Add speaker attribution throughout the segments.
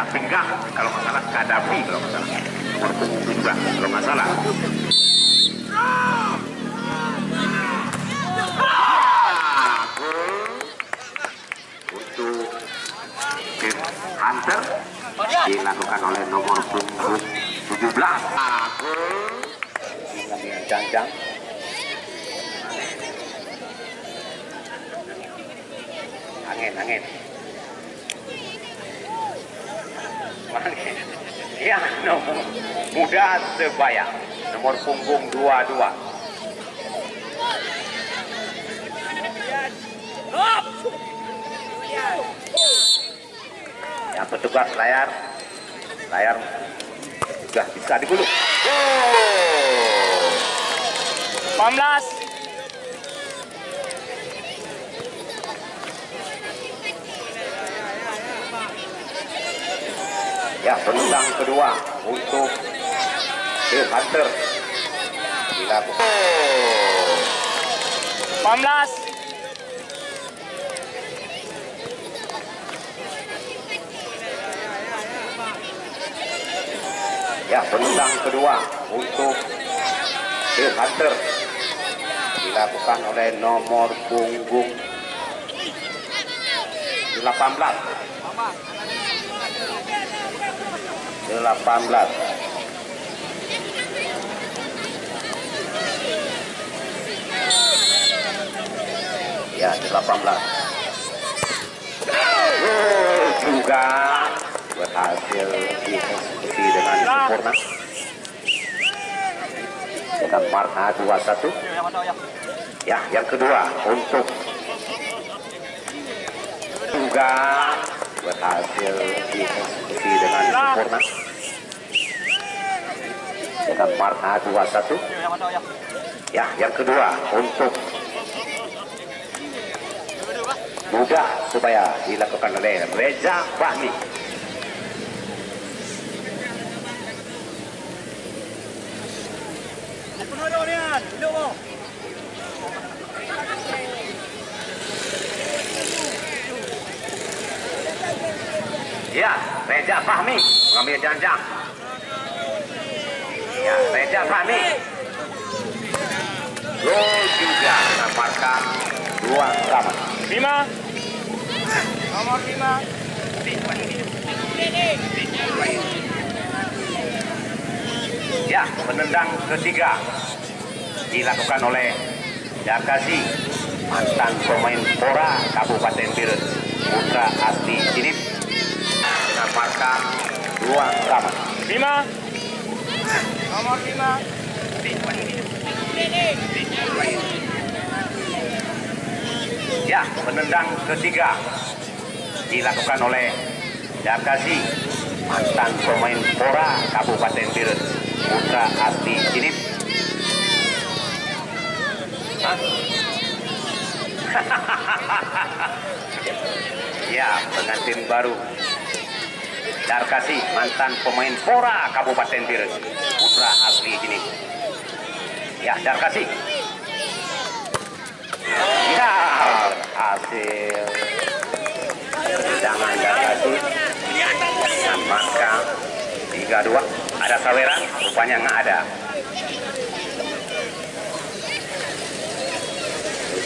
Speaker 1: Ya, Pinggang kalau nggak salah, Kadafi kalau nggak salah, nomor punggung 7 kalau nggak salah. Gol untuk tim Hunter dilakukan oleh nomor punggung 17. Gol dengan Janjang. Angin. Ya, nomor Muda Sebaya, nomor punggung 22. Ya, petugas layar sudah bisa digulung.
Speaker 2: 18.
Speaker 1: Ya, penendang kedua untuk tim Hunter dilakukan.
Speaker 2: 18.
Speaker 1: Ya, penendang kedua untuk tim Hunter dilakukan oleh nomor punggung 18. Ya, 18. Juga berhasil dieksekusi dengan sempurna dengan marka 21. Ya, yang kedua untuk juga berhasil dieksekusi dengan sempurna dengan marka 21. Ya, yang kedua untuk Muda Sebaya dilakukan oleh Reza Fahmi. Ya, Reza Fahmi mengambil Janjang. Ya, Reza Fahmi. Gol juga dengan marka 2-sama.
Speaker 2: 5. Nomor 5.
Speaker 1: Ya, penendang ketiga dilakukan oleh Dakasi, mantan pemain Pora Kabupaten Biren, putra asli Jinip, dengan marka 2-sama.
Speaker 2: 5. Nomor 5.
Speaker 1: Ya, penendang ketiga dilakukan oleh Dakasi, mantan pemain Pora Kabupaten Biren, putra asli Jinip. Ya, pengantin baru Darkasi, mantan pemain Pora Kabupaten Biren, putra asli Jinip. Ya, Darkasi. Ya, hasil tendangan Darkasi dengan marka 3-2. Ada saweran, rupanya nggak ada.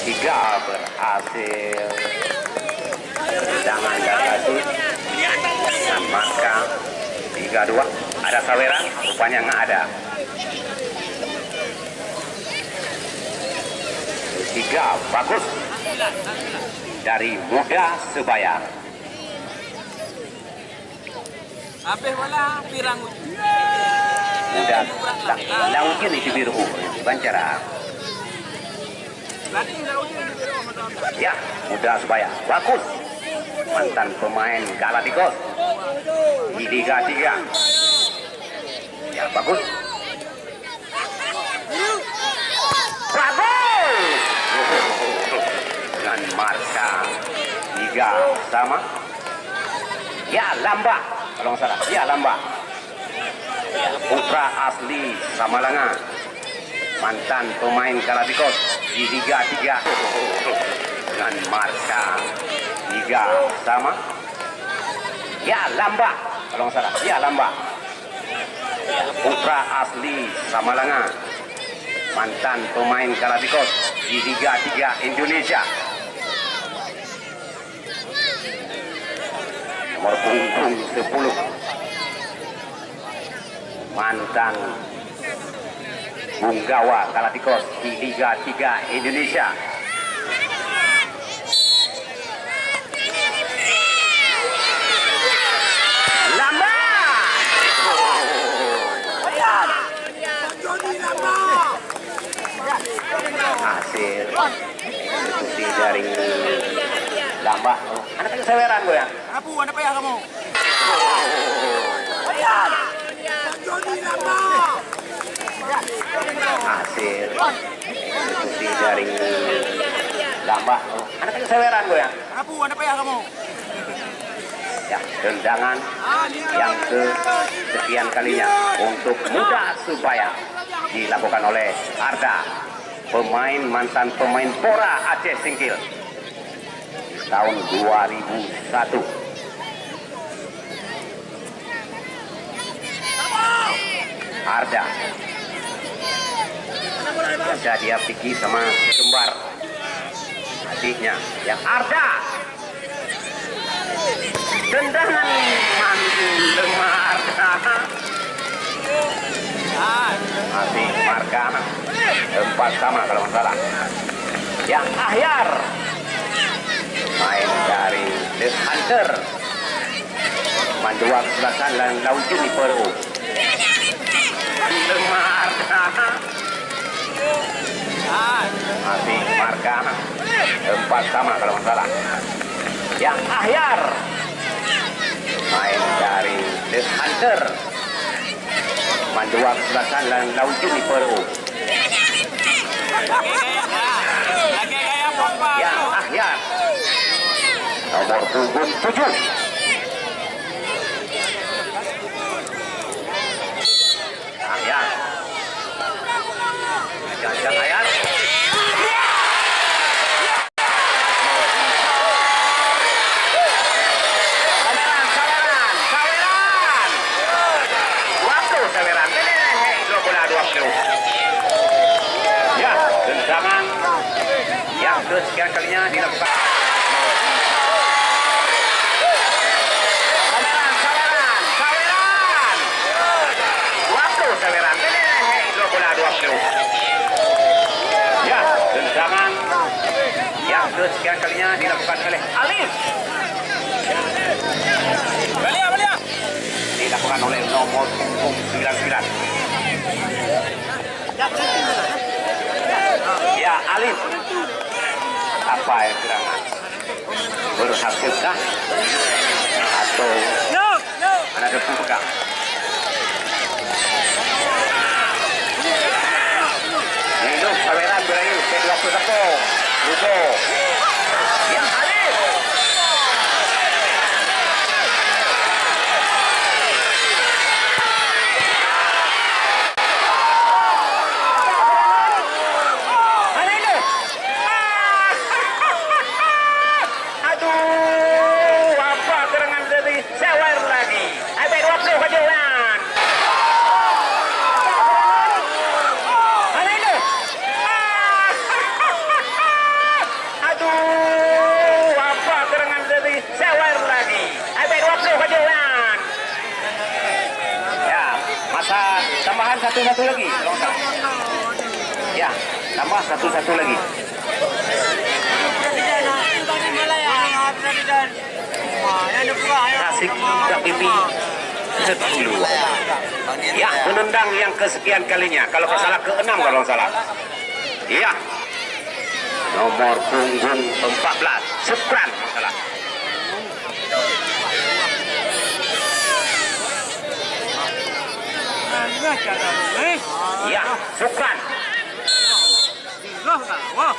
Speaker 1: Tiga berhasil tendangan Darkasi dengan marka 3-2. Ada saweran, rupanya nggak ada. Tiga bagus dari Muda Sebaya.
Speaker 2: Habis wala pirang
Speaker 1: Muda lautnya di biru Bancara. Ya, Muda Sebaya bagus, mantan pemain Galacticos di Liga 3. Ya, bagus. Dengan marka 3-sama. Ya, Lamba kalau nggak salah. Ya, Lamba. Ya, putra asli Samalanga, mantan pemain Galacticos di Liga 3 dengan marka 3-sama. Ya, Lamba kalau nggak salah. Ya, Lamba. Ya, putra asli Samalanga, mantan pemain Galacticos di Liga 3 Indonesia. Nomor punggung 10, mantan punggawa Galacticos di Liga 3 Indonesia. Lamba. Hasil eksekusi dari Lamba. Anak kecil seweran gue ya.
Speaker 2: Apu, ada apa ya kamu?
Speaker 1: Hasil eksekusi dari Lamba. Anak kecil seweran gue ya.
Speaker 2: Apu, ada apa ya kamu?
Speaker 1: Ya, tendangan yang kesekian kalinya untuk Muda Subaya dilakukan oleh Arda, mantan pemain Pora Aceh Singkil tahun 2001. Arda biasa dia pikir sama kembar adiknya yang Arda, tendangan mantul Arda, masih marka 4 sama kalau nggak salah. Yang Ahyar main dari The Hunter, Manduak Selatan dan Laujun di Peru. Marka masih marka 4 sama kalau nggak salah. Yang Ahyar main dari The Hunter, Manduak Selatan dan Laujun di Peru.
Speaker 2: Lagi kayak papa.
Speaker 1: Yang Ahyar nomor punggung 7. Ahyar. Jangan Ahyar. Saweran. Waktu Saweran. Ini bola 20. Ya, tendangan yang kesekian kalinya dilakukan. Saweran. Waktu Saweran. Ini bola 20. Ya, tendangan yang kesekian kalinya dilakukan oleh Alif.
Speaker 2: Belia.
Speaker 1: Dilakukan oleh nomor punggung 99. Ya, Alif. Apa yang gerangan? Berhasilkah? Atau
Speaker 2: No.
Speaker 1: ada terbuka? Hidup Saweran berakhir ke-20 tepung. Lugo. Ya, Alif. Aduh, apa gerangan dari Sawer lagi? Ada 20 kejuan. Ada itu. Aduh, apa gerangan dari Sawer lagi? Ada 20 kejuan. Ya, masa tambahan satu lagi. Ya, tambah satu lagi. Asik pipi 10. Ya, menendang yang kesekian kalinya. Kalau salah ke-6 kalau salah. Iya. Nomor punggung 14. Supran salah. Ya, Supran.
Speaker 2: Wah.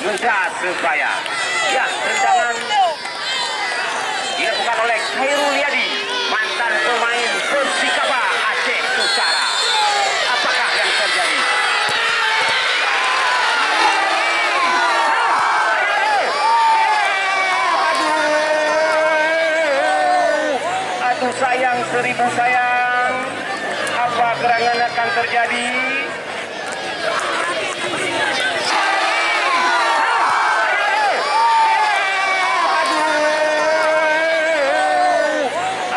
Speaker 1: Kuda Sebaya. Ya, tendangan dilakukan oleh Khairul Yadi, mantan pemain Persikaba Aceh Utara. Apakah yang terjadi? Aduh sayang, seribu sayang. Apa gerangan akan terjadi?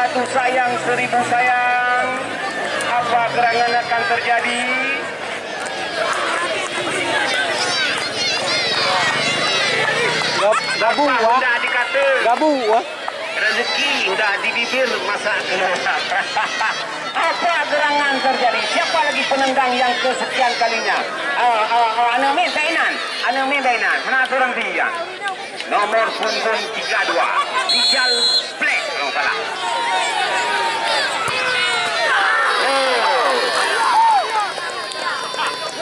Speaker 1: Aduh sayang, seribu sayang. Apa gerangan akan terjadi?
Speaker 3: Gabu
Speaker 1: Apa
Speaker 3: wah.
Speaker 1: sudah dikata?
Speaker 3: Gabu wah.
Speaker 1: Rezeki udah di bibir, masa apa gerangan terjadi? Siapa lagi penendang yang kesekian kalinya? Anu main dainan. Mana orang dia? Nomor punggung 32. Rijal Black kalau salah.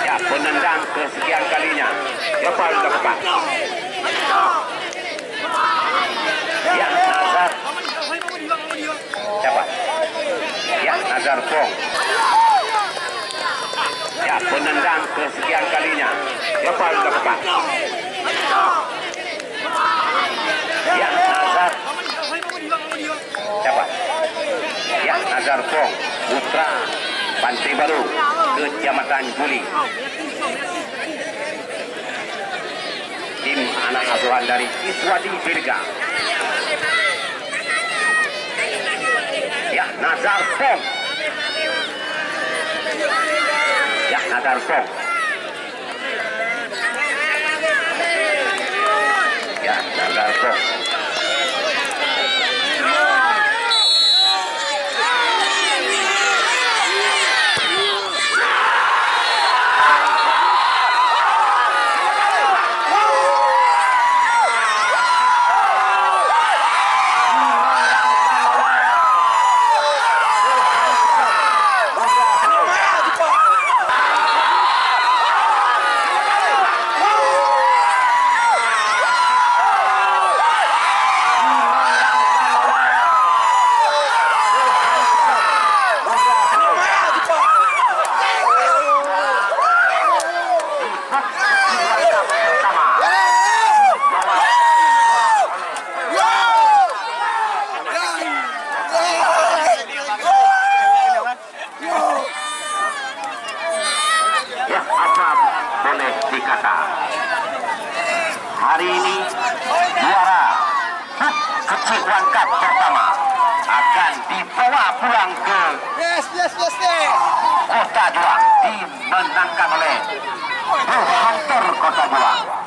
Speaker 1: Ya, penendang kesekian kalinya. Siapa yang dapat? Ya, Nazar. Siapa? Ya, Nazar Pong. Ya, penendang kesekian kalinya. Siapa yang dapat? Ya, Nazar. Siapa? Ya, Nazar Pong. Putra Pantai Baru, Kecamatan Juli. Tim anak asuhan dari Iswadi Virga. Ya, Nazar Pong. Ya, Nazar Pong. Ya, Nazar Pong. Ya, apa boleh dikata? Hari ini juara kecil Cup pertama akan dibawa pulang ke Kota Juang, dimenangkan oleh Hunter Kota Juang.